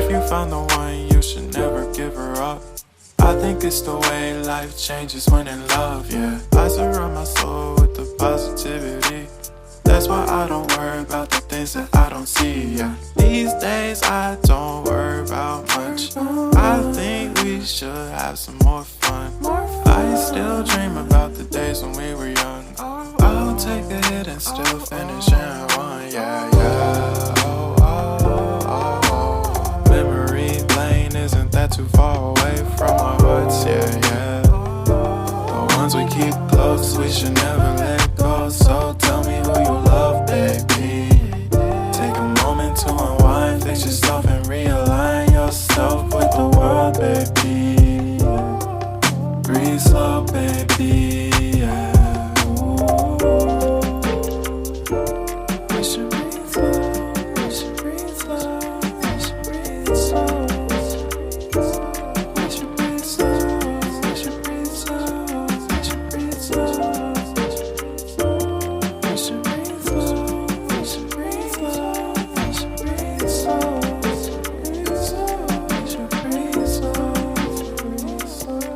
If you found the one, you should never give her up. I think it's the way life changes when in love, yeah. I surround my soul with the positivity. That's why I don't worry about the things that I don't see, yeah. These days I don't worry about much. I think we should have some more fun. I still dream about the days when we were young. I'll take a hit and still finish in one, yeah, yeah. Oh, oh, oh, oh. Memory lane isn't that too far away from our hearts, yeah, yeah. The ones we keep close, we should never let go. So tell me who you love, baby. Take a moment to unwind, fix yourself and realign yourself with the world, baby. Breathe slow, baby, yeah. We should breathe slow, we should breathe slow, we should breathe slow. We should breathe slow, we should breathe slow, we should breathe slow. We should breathe slow, we should breathe slow, we should breathe slow. We should breathe slow, breathe slow.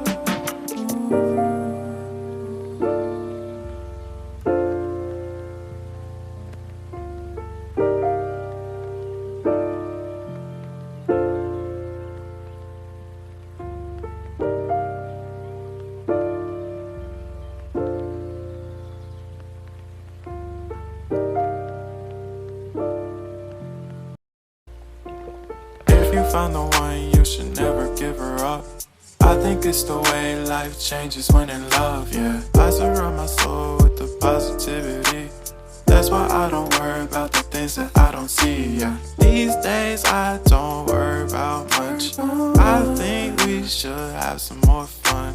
If you found the one, you should never give her up. I think it's the way life changes when in love, yeah. I surround my soul with the positivity. That's why I don't worry about the things that I don't see, yeah. These days I don't worry about much. I think we should have some more fun.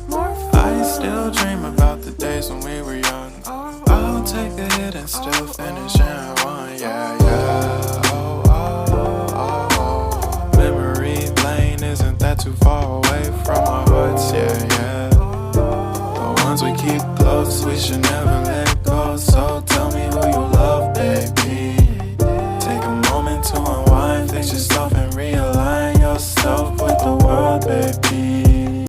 I still dream about the days when we were young. I'll take a hit and still finish in one, yeah, yeah. Oh, oh, oh, oh. Memory lane isn't that too far away from our hearts, yeah, yeah. The ones we keep close, we should never